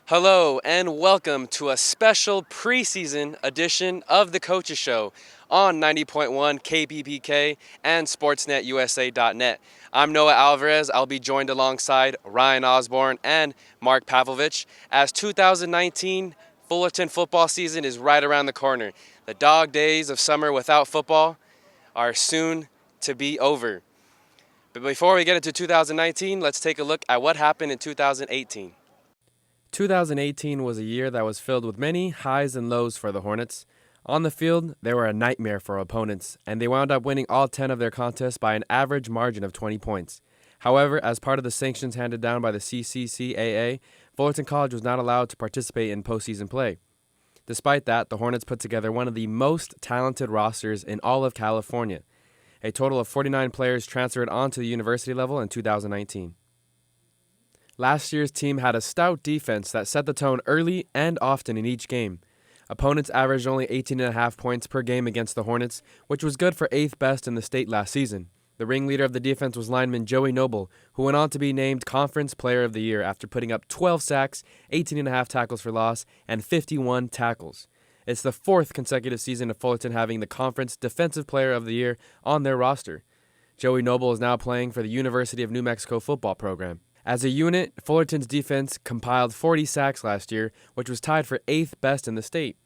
Hello and welcome to a special preseason edition of the Coaches Show on 90.1 KBPK and SportsNetUSA.net. I'm Noah Alvarez. I'll be joined alongside Ryan Osborn and Mark Pavlovich as 2019 Fullerton football season is right around the corner. The dog days of summer without football are soon to be over. But before we get into 2019, let's take a look at what happened in 2018. 2018 was a year that was filled with many highs and lows for the Hornets. On the field, they were a nightmare for opponents, and they wound up winning all 10 of their contests by an average margin of 20 points. However, as part of the sanctions handed down by the CCCAA, Fullerton College was not allowed to participate in postseason play. Despite that, the Hornets put together one of the most talented rosters in all of California. A total of 49 players transferred onto the university level in 2019. Last year's team had a stout defense that set the tone early and often in each game. Opponents averaged only 18.5 points per game against the Hornets, which was good for 8th best in the state last season. The ringleader of the defense was lineman Joey Noble, who went on to be named Conference Player of the Year after putting up 12 sacks, 18.5 tackles for loss, and 51 tackles. It's the 4th consecutive season of Fullerton having the Conference Defensive Player of the Year on their roster. Joey Noble is now playing for the University of New Mexico football program. As a unit, Fullerton's defense compiled 40 sacks last year, which was tied for 8th best in the state.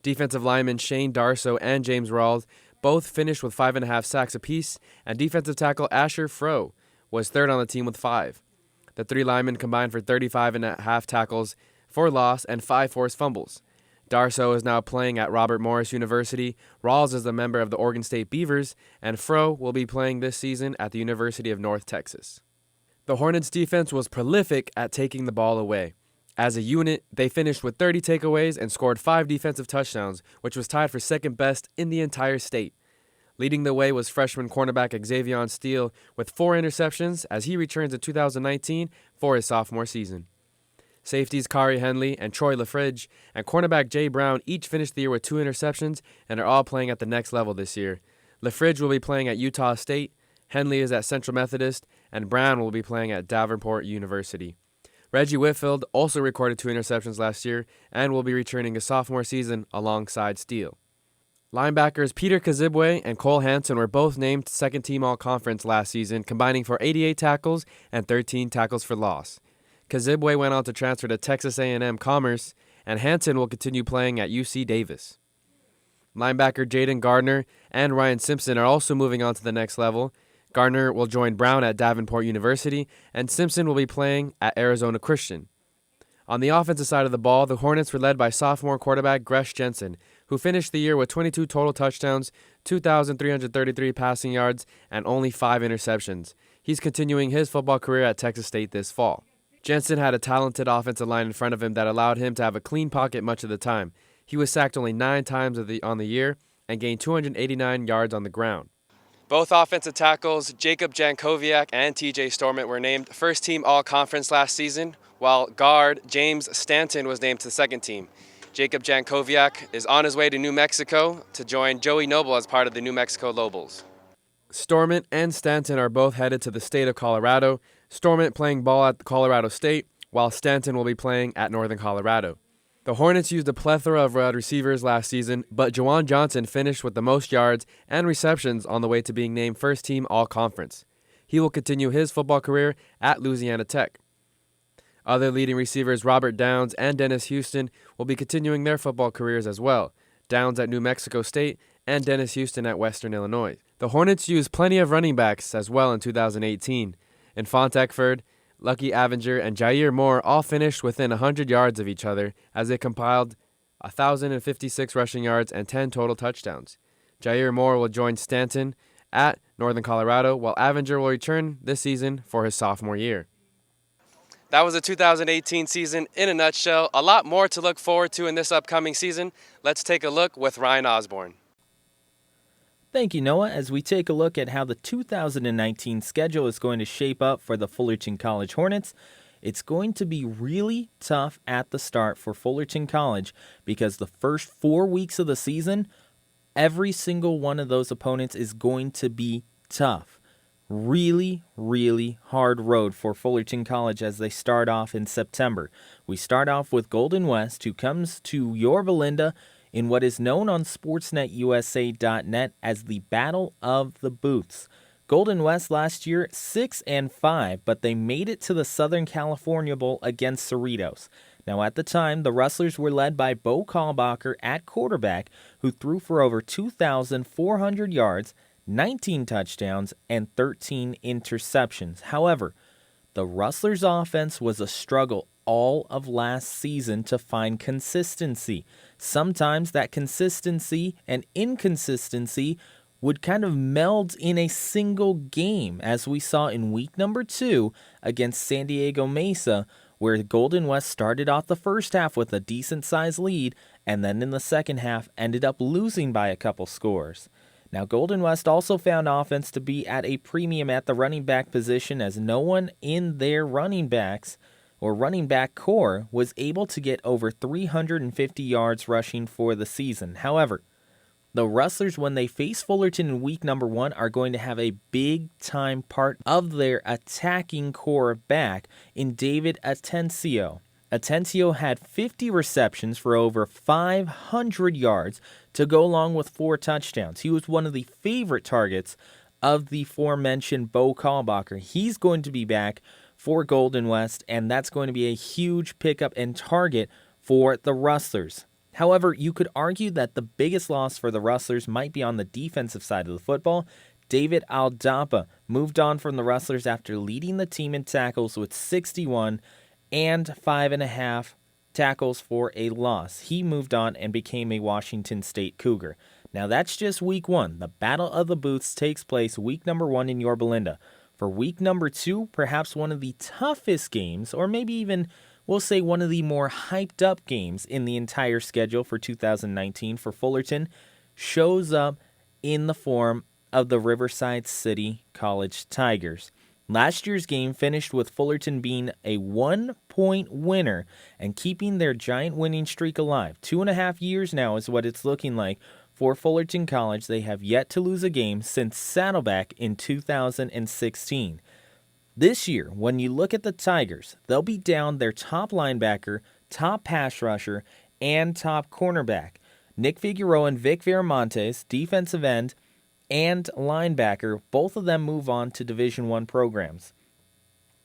Defensive linemen Shane Darso and James Rawls both finished with 5.5 sacks apiece, and defensive tackle Asher Froh was 3rd on the team with 5. The 3 linemen combined for 35.5 tackles for loss and 5 forced fumbles. Darso is now playing at Robert Morris University, Rawls is a member of the Oregon State Beavers, and Froh will be playing this season at the University of North Texas. The Hornets' defense was prolific at taking the ball away. As a unit, they finished with 30 takeaways and scored 5 defensive touchdowns, which was tied for 2nd best in the entire state. Leading the way was freshman cornerback Xavion Steele with 4 interceptions as he returns in 2019 for his sophomore season. Safeties Kari Henley and Troy LaFridge and cornerback Jay Brown each finished the year with 2 interceptions and are all playing at the next level this year. LaFridge will be playing at Utah State, Henley is at Central Methodist, and Brown will be playing at Davenport University. Reggie Whitfield also recorded 2 interceptions last year and will be returning his sophomore season alongside Steele. Linebackers Peter Kazibwe and Cole Hanson were both named second-team All-Conference last season, combining for 88 tackles and 13 tackles for loss. Kazibwe went on to transfer to Texas A&M Commerce, and Hanson will continue playing at UC Davis. Linebacker Jaden Gardner and Ryan Simpson are also moving on to the next level. Gardner will join Brown at Davenport University, and Simpson will be playing at Arizona Christian. On the offensive side of the ball, the Hornets were led by sophomore quarterback Gresh Jensen, who finished the year with 22 total touchdowns, 2,333 passing yards, and only 5 interceptions. He's continuing his football career at Texas State this fall. Jensen had a talented offensive line in front of him that allowed him to have a clean pocket much of the time. He was sacked only 9 times on the year and gained 289 yards on the ground. Both offensive tackles, Jacob Jankowiak and TJ Stormont, were named first-team All-Conference last season, while guard James Stanton was named to the second team. Jacob Jankowiak is on his way to New Mexico to join Joey Noble as part of the New Mexico Lobos. Stormont and Stanton are both headed to the state of Colorado, Stormont playing ball at Colorado State, while Stanton will be playing at Northern Colorado. The Hornets used a plethora of wide receivers last season, but Juwan Johnson finished with the most yards and receptions on the way to being named first-team All-Conference. He will continue his football career at Louisiana Tech. Other leading receivers Robert Downs and Dennis Houston will be continuing their football careers as well, Downs at New Mexico State and Dennis Houston at Western Illinois. The Hornets used plenty of running backs as well in 2018. Infant Eckford, Lucky Avenger, and Jair Moore all finished within 100 yards of each other as they compiled 1,056 rushing yards and 10 total touchdowns. Jair Moore will join Stanton at Northern Colorado, while Avenger will return this season for his sophomore year. That was the 2018 season in a nutshell. A lot more to look forward to in this upcoming season. Let's take a look with Ryan Osborn. Thank you, Noah, as we take a look at how the 2019 schedule is going to shape up for the Fullerton College Hornets. It's going to be really tough at the start for Fullerton College because the first 4 weeks of the season, every single one of those opponents is going to be tough. really, really hard road for Fullerton College as they start off in September. We start off with Golden West, who comes to Yorba Linda in what is known on SportsNetUSA.net as the Battle of the Booths. Golden West last year 6-5, but they made it to the Southern California Bowl against Cerritos. Now, at the time, the Rustlers were led by Bo Kalbacher at quarterback, who threw for over 2,400 yards, 19 touchdowns, and 13 interceptions. However, the Rustlers' offense was a struggle all of last season to find consistency. Sometimes that consistency and inconsistency would kind of meld in a single game, as we saw in week number 2 against San Diego Mesa, where Golden West started off the first half with a decent-sized lead, and then in the second half ended up losing by a couple scores. Now, Golden West also found offense to be at a premium at the running back position, as no one in their running backs or running back core was able to get over 350 yards rushing for the season. However, the Rustlers, when they face Fullerton in week number 1, are going to have a big-time part of their attacking core back in David Atencio. Atencio had 50 receptions for over 500 yards to go along with 4 touchdowns. He was one of the favorite targets of the aforementioned Bo Kalbacher. He's going to be back for Golden West, and that's going to be a huge pickup and target for the Rustlers. However, you could argue that the biggest loss for the Rustlers might be on the defensive side of the football. David Aldapa moved on from the Rustlers after leading the team in tackles with 61 and 5.5 tackles for a loss. He moved on and became a Washington State Cougar. Now that's just week 1. The Battle of the Booths takes place week number 1 in Yorba Linda. For week number 2, perhaps one of the toughest games, or maybe even we'll say one of the more hyped up games in the entire schedule for 2019 for Fullerton, shows up in the form of the Riverside City College Tigers. Last year's game finished with Fullerton being a 1-point winner and keeping their giant winning streak alive. 2.5 years now is what it's looking like for Fullerton College. They have yet to lose a game since Saddleback in 2016. This year, when you look at the Tigers, they'll be down their top linebacker, top pass rusher, and top cornerback. Nick Figueroa and Vic Viramontes, defensive end and linebacker, both of them move on to Division I programs.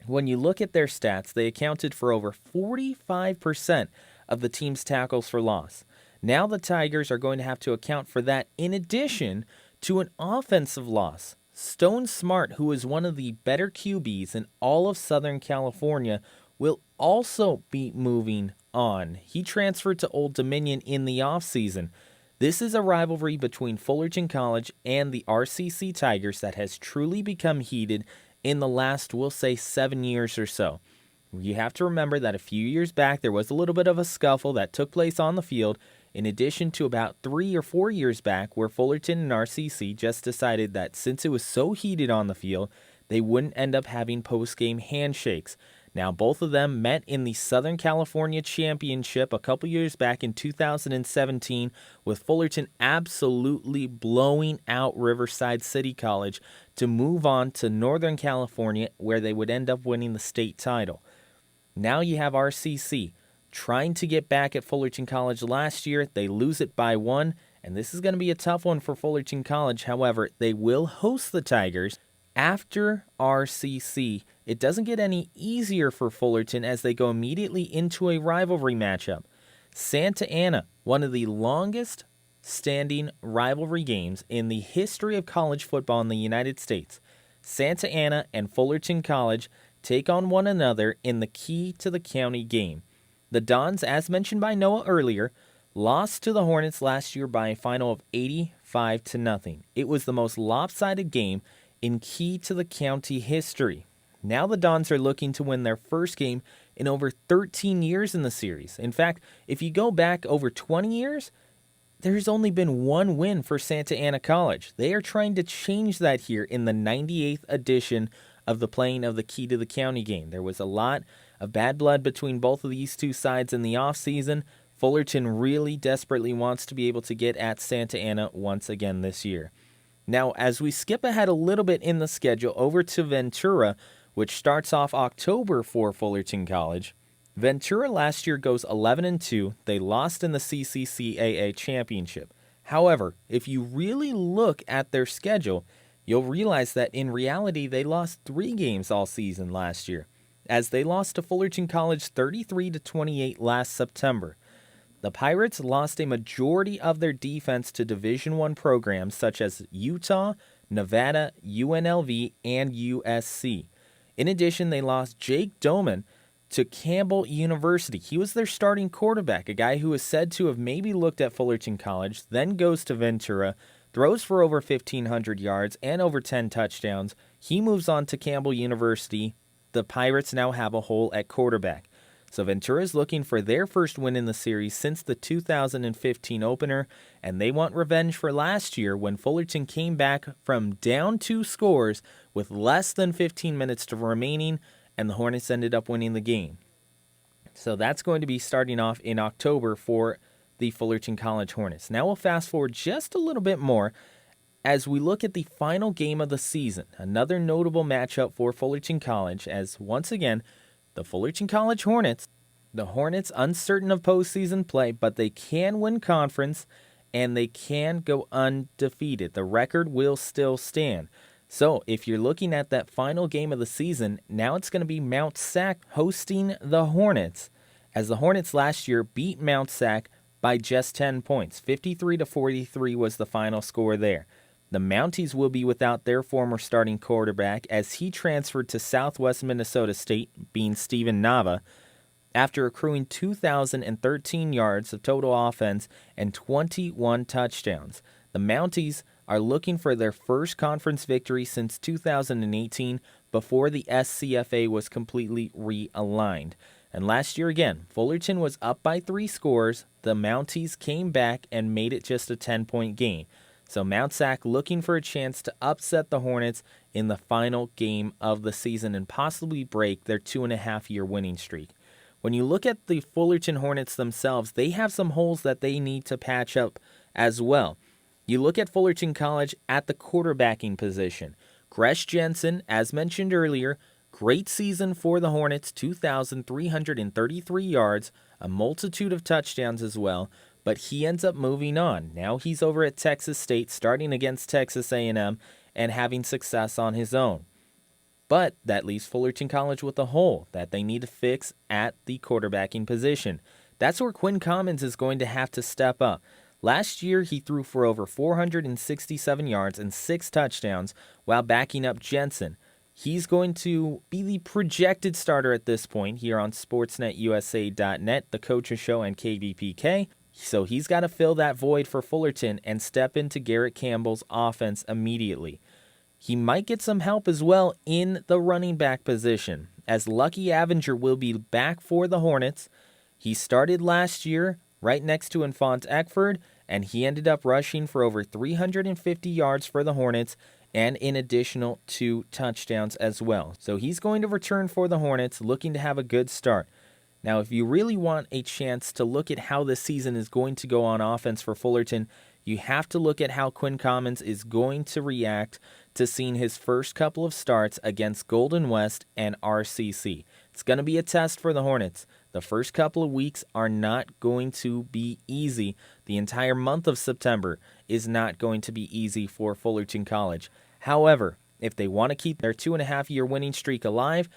When you look at their stats, they accounted for over 45% of the team's tackles for loss. Now the Tigers are going to have to account for that in addition to an offensive loss. Stone Smart, who is one of the better QBs in all of Southern California, will also be moving on. He transferred to Old Dominion in the offseason. This is a rivalry between Fullerton College and the RCC Tigers that has truly become heated in the last, we'll say, 7 years or so. You have to remember that a few years back there was a little bit of a scuffle that took place on the field, in addition to about 3 or 4 years back where Fullerton and RCC just decided that since it was so heated on the field, they wouldn't end up having post-game handshakes. Now, both of them met in the Southern California Championship a couple years back in 2017, with Fullerton absolutely blowing out Riverside City College to move on to Northern California, where they would end up winning the state title. Now you have RCC trying to get back at Fullerton College last year. They lose it by 1, and this is going to be a tough one for Fullerton College. However, they will host the Tigers after RCC. It doesn't get any easier for Fullerton as they go immediately into a rivalry matchup. Santa Ana, one of the longest standing rivalry games in the history of college football in the United States. Santa Ana and Fullerton College take on one another in the key to the county game. The Dons, as mentioned by Noah earlier, lost to the Hornets last year by a final of 85-0. It was the most lopsided game in key to the county history. Now the Dons are looking to win their first game in over 13 years in the series. In fact, if you go back over 20 years, there's only been one win for Santa Ana College. They are trying to change that here in the 98th edition of the playing of the Key to the County game. There was a lot of bad blood between both of these two sides in the offseason. Fullerton really desperately wants to be able to get at Santa Ana once again this year. Now, as we skip ahead a little bit in the schedule over to Ventura, which starts off October for Fullerton College, Ventura last year goes 11-2. They lost in the CCCAA championship. However, if you really look at their schedule, you'll realize that in reality they lost 3 games all season last year, as they lost to Fullerton College 33-28 last September. The Pirates lost a majority of their defense to Division I programs such as Utah, Nevada, UNLV, and USC. In addition, they lost Jake Doman to Campbell University. He was their starting quarterback, a guy who is said to have maybe looked at Fullerton College, then goes to Ventura, throws for over 1,500 yards and over 10 touchdowns. He moves on to Campbell University. The Pirates now have a hole at quarterback. So Ventura is looking for their first win in the series since the 2015 opener, and they want revenge for last year when Fullerton came back from down 2 scores with less than 15 minutes to remaining, and the Hornets ended up winning the game. So that's going to be starting off in October for the Fullerton College Hornets. Now we'll fast forward just a little bit more as we look at the final game of the season. Another notable matchup for Fullerton College, as once again, the Fullerton College Hornets, the Hornets uncertain of postseason play, but they can win conference and they can go undefeated. The record will still stand. So if you're looking at that final game of the season, now it's going to be Mount Sac hosting the Hornets, as the Hornets last year beat Mount Sac by just 10 points. 53-43 was the final score there. The Mounties will be without their former starting quarterback as he transferred to Southwest Minnesota State, being Steven Nava, after accruing 2,013 yards of total offense and 21 touchdowns. The Mounties are looking for their first conference victory since 2018, before the SCFA was completely realigned. And last year again, Fullerton was up by 3 scores. The Mounties came back and made it just a 10-point game. So Mount Sac looking for a chance to upset the Hornets in the final game of the season and possibly break their 2.5-year winning streak. When you look at the Fullerton Hornets themselves, they have some holes that they need to patch up as well. You look at Fullerton College at the quarterbacking position. Gresh Jensen, as mentioned earlier, great season for the Hornets, 2,333 yards, a multitude of touchdowns as well. But he ends up moving on. Now he's over at Texas State, starting against Texas A&M and having success on his own. But that leaves Fullerton College with a hole that they need to fix at the quarterbacking position. That's where Quinn Commons is going to have to step up. Last year, he threw for over 467 yards and 6 touchdowns while backing up Jensen. He's going to be the projected starter at this point here on SportsNetUSA.net, the Coaches Show, and KBPK. So he's got to fill that void for Fullerton and step into Garrett Campbell's offense immediately. He might get some help as well in the running back position, as Lucky Avenger will be back for the Hornets. He started last year right next to Enfant Eckford, and he ended up rushing for over 350 yards for the Hornets and an additional 2 touchdowns as well. So he's going to return for the Hornets, looking to have a good start. Now, if you really want a chance to look at how this season is going to go on offense for Fullerton, you have to look at how Quinn Commons is going to react to seeing his first couple of starts against Golden West and RCC. It's going to be a test for the Hornets. The first couple of weeks are not going to be easy. The entire month of September is not going to be easy for Fullerton College. However, if they want to keep their 2.5-year winning streak alive,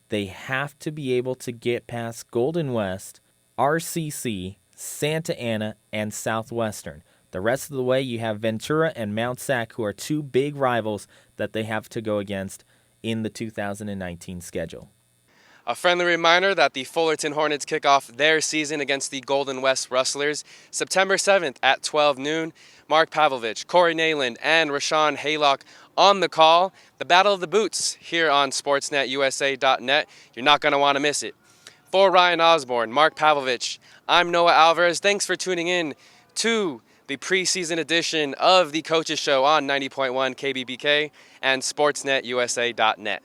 they have to be able to get past Golden West, RCC, Santa Ana, and Southwestern. The rest of the way, you have Ventura and Mount Sac, who are 2 big rivals that they have to go against in the 2019 schedule. A friendly reminder that the Fullerton Hornets kick off their season against the Golden West Rustlers September 7th at 12 noon. Mark Pavlovich, Corey Nayland, and Rashawn Haylock on the call. The Battle of the Boots here on SportsNetUSA.net. You're not going to want to miss it. For Ryan Osborn, Mark Pavlovich, I'm Noah Alvarez. Thanks for tuning in to the preseason edition of the Coaches Show on 90.1 KBBK and SportsNetUSA.net.